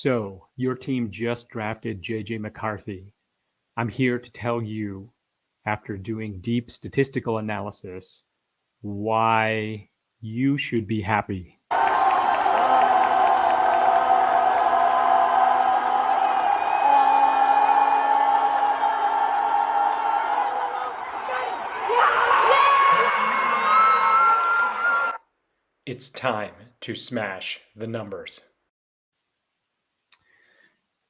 So, your team just drafted JJ McCarthy. I'm here to tell you, after doing deep statistical analysis, why you should be happy. It's time to smash the numbers.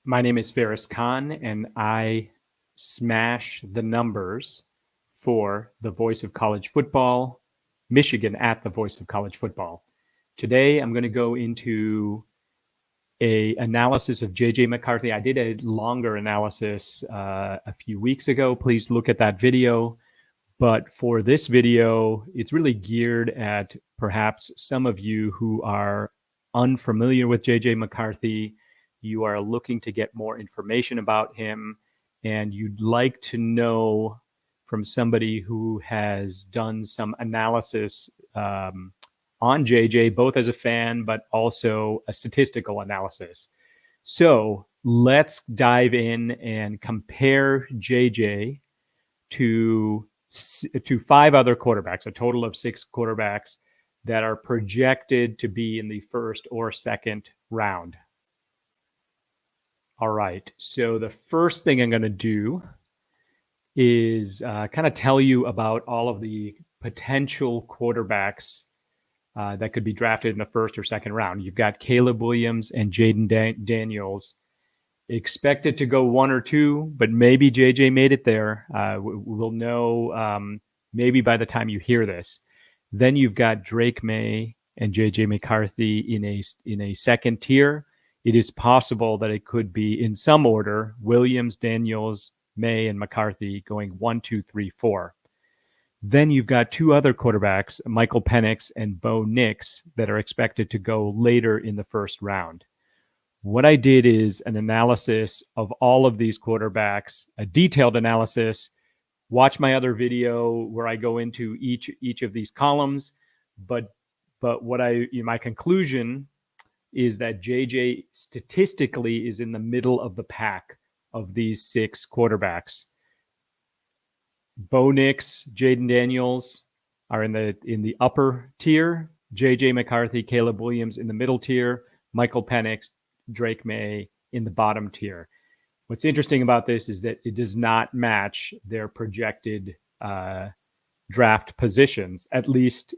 My name is Farris Khan, and I smash the numbers for the Voice of College Football, Michigan at the Voice of College Football. Today, I'm going to go into an analysis of JJ McCarthy. I did a longer analysis a few weeks ago. Please look at that video. But for this video, it's really geared at perhaps some of you who are unfamiliar with JJ McCarthy. You are looking to get more information about him, and you'd like to know from somebody who has done some analysis on JJ, both as a fan, but also a statistical analysis. So let's dive in and compare JJ to 5 other quarterbacks, a total of 6 quarterbacks that are projected to be in the first or second round. All right, so the first thing I'm going to do is kind of tell you about all of the potential quarterbacks that could be drafted in the first or second round. You've got Caleb Williams and Jaden Daniels expected to go 1 or 2, but maybe JJ made it there. We'll know maybe by the time you hear this. Then you've got Drake Maye and JJ McCarthy in a second tier. It is possible that it could be in some order: Williams, Daniels, Maye, and McCarthy going 1, 2, 3, 4. Then you've got 2 other quarterbacks, Michael Penix and Bo Nix, that are expected to go later in the first round. What I did is an analysis of all of these quarterbacks, a detailed analysis. Watch my other video where I go into each of these columns. But what my conclusion is that JJ statistically is in the middle of the pack of these 6 quarterbacks. Bo Nix, Jaden Daniels are in the upper tier. JJ McCarthy, Caleb Williams in the middle tier. Michael Penix, Drake Maye in the bottom tier. What's interesting about this is that it does not match their projected draft positions, at least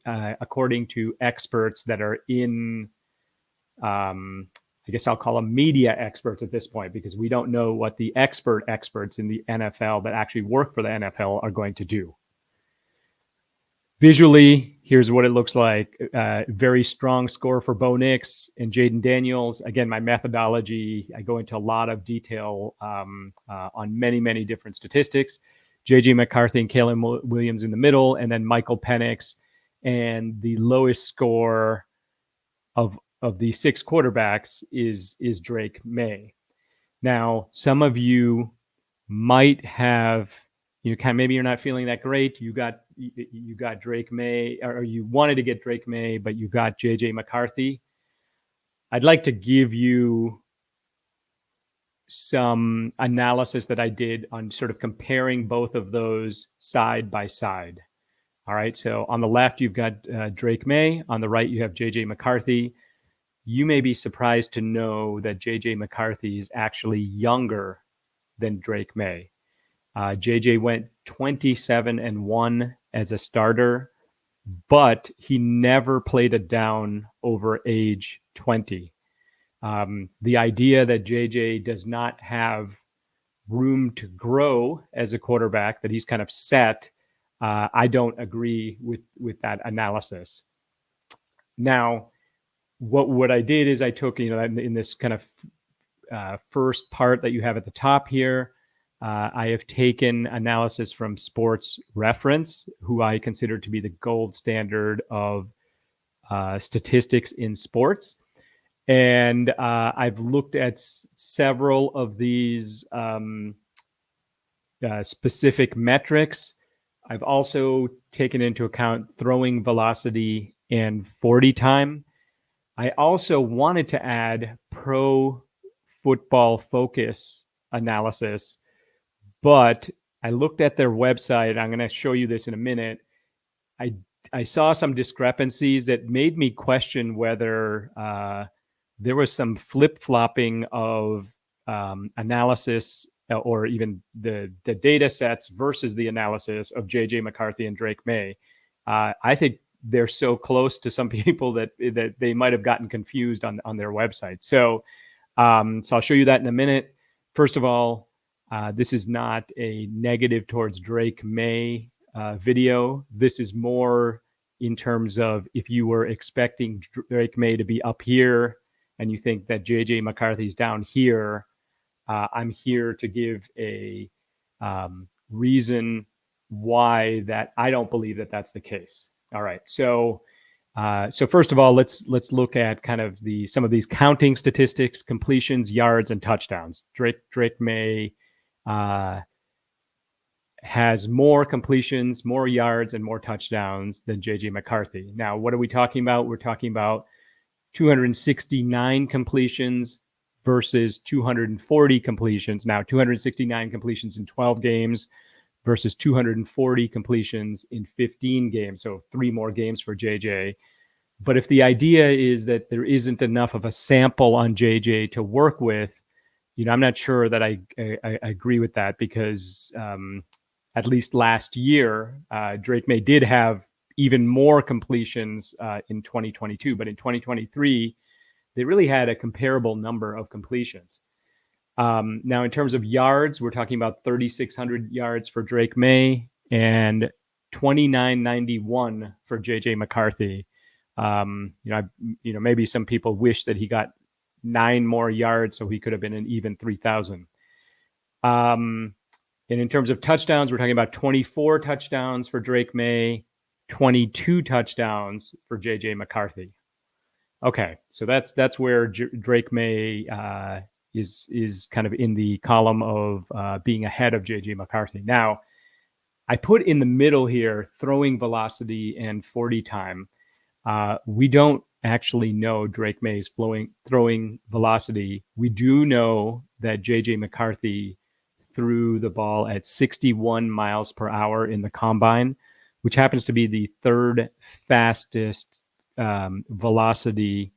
according to experts that are in, I guess I'll call them media experts at this point, because we don't know what the experts in the NFL that actually work for the NFL are going to do. Visually, here's what it looks like. Very strong score for Bo Nix and Jaden Daniels. Again, my methodology, I go into a lot of detail on many, many different statistics. JJ McCarthy and Caleb Williams in the middle, and then Michael Penix. And the lowest score of the 6 quarterbacks is Drake Maye. Now, some of you might have, maybe you're not feeling that great. You got Drake Maye, or you wanted to get Drake Maye, but you got JJ McCarthy. I'd like to give you some analysis that I did on sort of comparing both of those side by side. All right, so on the left, you've got Drake Maye. On the right, you have JJ McCarthy. You may be surprised to know that JJ McCarthy is actually younger than Drake Maye. JJ went 27-1 as a starter, but he never played it down over age 20. The idea that JJ does not have room to grow as a quarterback, that he's kind of set, I don't agree with that analysis. Now, what I did is I took, in this kind of first part that you have at the top here, I have taken analysis from Sports Reference, who I consider to be the gold standard of statistics in sports. And I've looked at several of these specific metrics. I've also taken into account throwing velocity and 40 time. I also wanted to add pro football focus analysis, but I looked at their website. I'm going to show you this in a minute. I saw some discrepancies that made me question whether there was some flip-flopping of analysis or even the data sets versus the analysis of JJ McCarthy and Drake Maye. I think they're so close to some people that they might have gotten confused on their website. So I'll show you that in a minute. First of all, this is not a negative towards Drake Maye video. This is more in terms of if you were expecting Drake Maye to be up here and you think that JJ McCarthy's down here, I'm here to give a reason why that I don't believe that that's the case. All right. So first of all, let's look at kind of some of these counting statistics: completions, yards, and touchdowns. Drake Maye has more completions, more yards, and more touchdowns than JJ McCarthy. Now, what are we talking about? We're talking about 269 completions versus 240 completions. Now, 269 completions in 12 games versus 240 completions in 15 games. So 3 more games for JJ. But if the idea is that there isn't enough of a sample on JJ to work with, I'm not sure that I agree with that, because at least last year, Drake Maye did have even more completions in 2022. But in 2023, they really had a comparable number of completions. Now, in terms of yards, we're talking about 3,600 yards for Drake Maye and 2,991 for JJ McCarthy. Maybe some people wish that he got 9 more yards so he could have been an even 3,000. And in terms of touchdowns, we're talking about 24 touchdowns for Drake Maye, 22 touchdowns for JJ McCarthy. Okay, so that's where Drake Maye is kind of in the column of being ahead of JJ McCarthy. Now, I put in the middle here throwing velocity and 40 time. We don't actually know Drake Maye's throwing velocity. We do know that JJ McCarthy threw the ball at 61 miles per hour in the combine, which happens to be the 3rd fastest velocity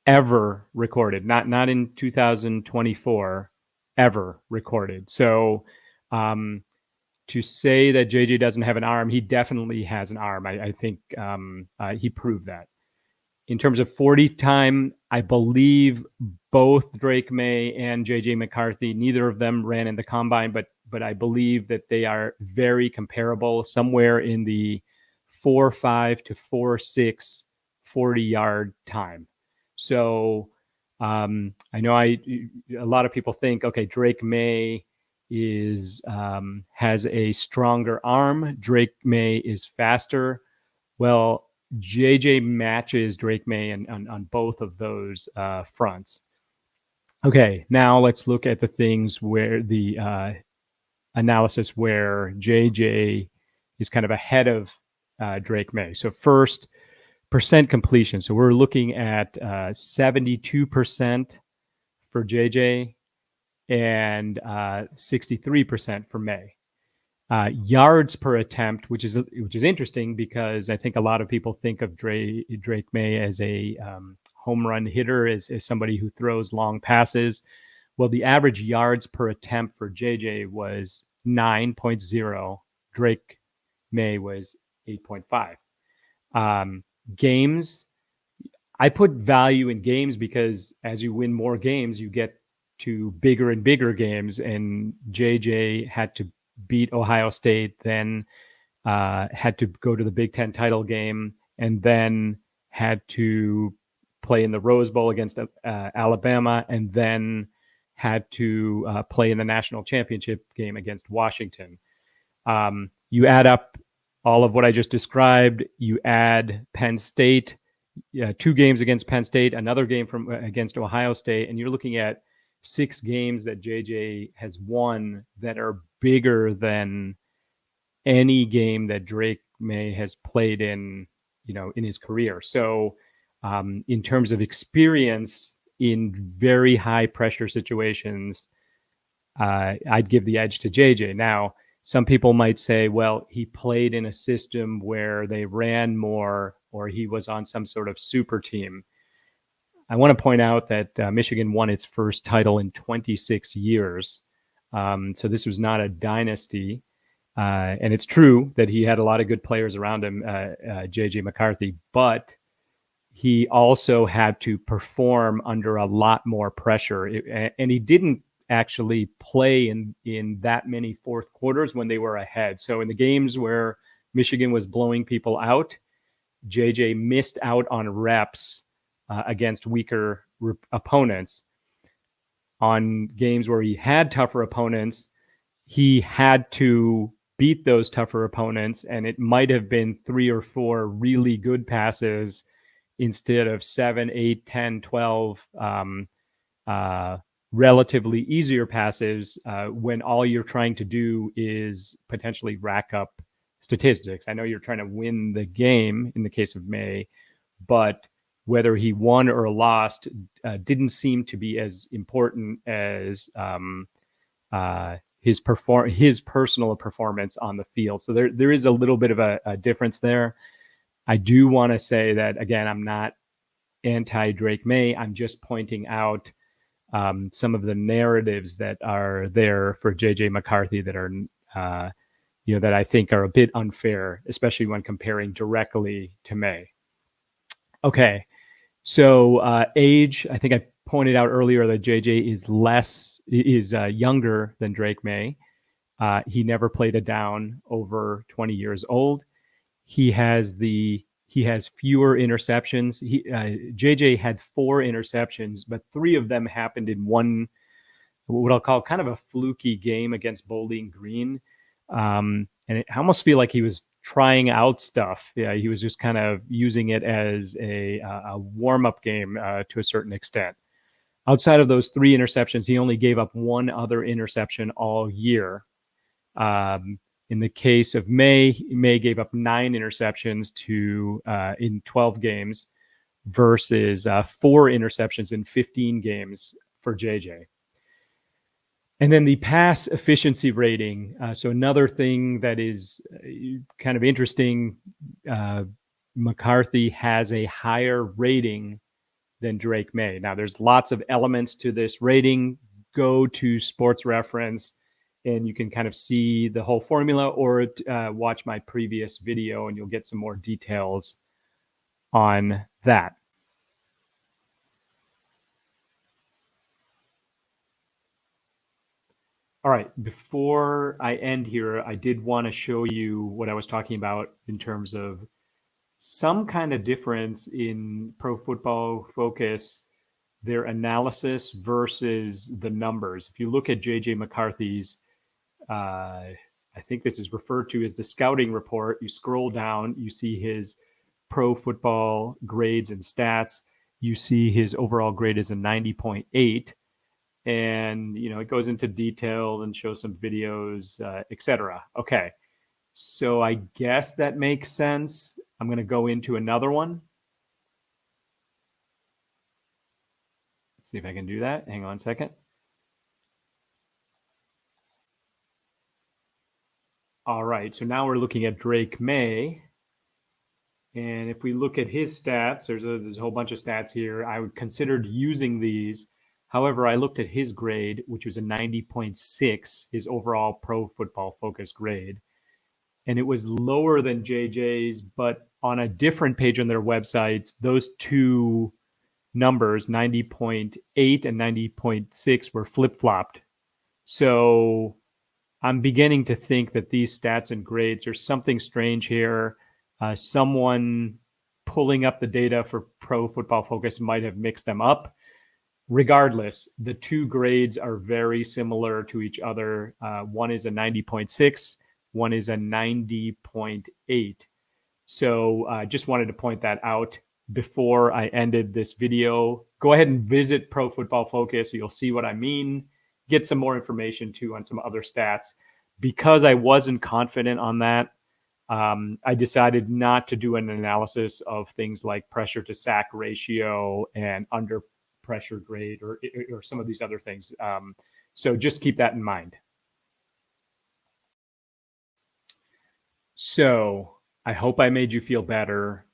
ever recorded. Not in 2024, ever recorded. So to say that JJ doesn't have an arm, he definitely has an arm. I think he proved that. In terms of 40 time, I believe both Drake Maye and JJ McCarthy, neither of them ran in the combine, but I believe that they are very comparable, somewhere in the 4.5 to 4.6 40-yard time. So I know a lot of people think, okay, Drake Maye has a stronger arm. Drake Maye is faster. Well, JJ matches Drake Maye on both of those fronts. Okay, now let's look at the things where the analysis where JJ is kind of ahead of Drake Maye. So first, percent completion. So we're looking at 72% for JJ and 63% for Maye. Yards per attempt, which is interesting, because I think a lot of people think of Drake Maye as a home run hitter, as somebody who throws long passes. Well, the average yards per attempt for JJ was 9.0. Drake Maye was 8.5. Games, I put value in games because as you win more games, you get to bigger and bigger games, and JJ had to beat Ohio State, then had to go to the Big Ten title game, and then had to play in the Rose Bowl against Alabama, and then had to play in the national championship game against Washington. You add up all of what I just described, you add Penn State, 2 games against Penn State, another game against Ohio State, and you're looking at 6 games that JJ has won that are bigger than any game that Drake Maye has played in his career. So In terms of experience in very high pressure situations, I'd give the edge to JJ. Now, some people might say, well, he played in a system where they ran more, or he was on some sort of super team. I want to point out that Michigan won its first title in 26 years. So this was not a dynasty. And it's true that he had a lot of good players around him, JJ McCarthy, but he also had to perform under a lot more pressure. And he didn't actually play in that many fourth quarters when they were ahead. So in the games where Michigan was blowing people out, JJ missed out on reps against weaker opponents. On games where he had tougher opponents, he had to beat those tougher opponents, and it might have been 3 or 4 really good passes instead of 7, 8, 10, 12 relatively easier passes when all you're trying to do is potentially rack up statistics. I know you're trying to win the game in the case of Maye, but whether he won or lost didn't seem to be as important as his personal performance on the field. So there is a little bit of a difference there. I do want to say that, again, I'm not anti-Drake Maye. I'm just pointing out some of the narratives that are there for JJ McCarthy that are, that I think are a bit unfair, especially when comparing directly to Maye. Okay, so age, I think I pointed out earlier that JJ is younger than Drake Maye. He never played a down over 20 years old. He has fewer interceptions. JJ had 4 interceptions, but 3 of them happened in one, what I'll call kind of a fluky game against Bowling Green. And I almost feel like he was trying out stuff. Yeah, he was just kind of using it as a warm-up game to a certain extent. Outside of those 3 interceptions, he only gave up 1 other interception all year. In the case of Maye gave up 9 interceptions in 12 games versus 4 interceptions in 15 games for JJ. And then the pass efficiency rating. So another thing that is kind of interesting, McCarthy has a higher rating than Drake Maye. Now, there's lots of elements to this rating. Go to Sports Reference and you can kind of see the whole formula, or watch my previous video and you'll get some more details on that. All right, before I end here, I did want to show you what I was talking about in terms of some kind of difference in Pro Football Focus, their analysis versus the numbers. If you look at JJ McCarthy's, I think this is referred to as the scouting report. You scroll down, you see his pro football grades and stats. You see his overall grade is a 90.8. And, it goes into detail and shows some videos, etc. Okay, so I guess that makes sense. I'm going to go into another one. Let's see if I can do that. Hang on a second. All right, so now we're looking at Drake Maye. And if we look at his stats, there's a whole bunch of stats here. I considered using these. However, I looked at his grade, which was a 90.6, his overall Pro Football Focus grade. And it was lower than JJ's, but on a different page on their websites, those 2 numbers, 90.8 and 90.6, were flip-flopped. So I'm beginning to think that these stats and grades, there's something strange here. Someone pulling up the data for Pro Football Focus might have mixed them up. Regardless, the 2 grades are very similar to each other. One is a 90.6, one is a 90.8. So I just wanted to point that out before I ended this video. Go ahead and visit Pro Football Focus. You'll see what I mean. Get some more information too on some other stats. Because I wasn't confident on that, I decided not to do an analysis of things like pressure to sack ratio and under pressure grade or some of these other things. So just keep that in mind. So I hope I made you feel better.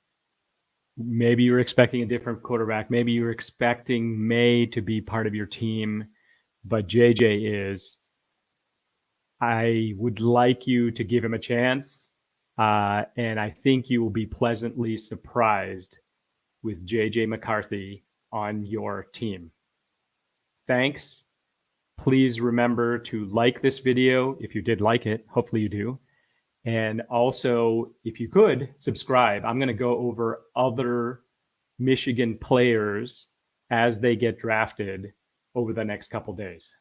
Maybe you're expecting a different quarterback. Maybe you're expecting Maye to be part of your team, but JJ is. I would like you to give him a chance. And I think you will be pleasantly surprised with JJ McCarthy on your team. Thanks. Please remember to like this video if you did like it. Hopefully you do. And also, if you could, subscribe. I'm going to go over other Michigan players as they get drafted over the next couple days.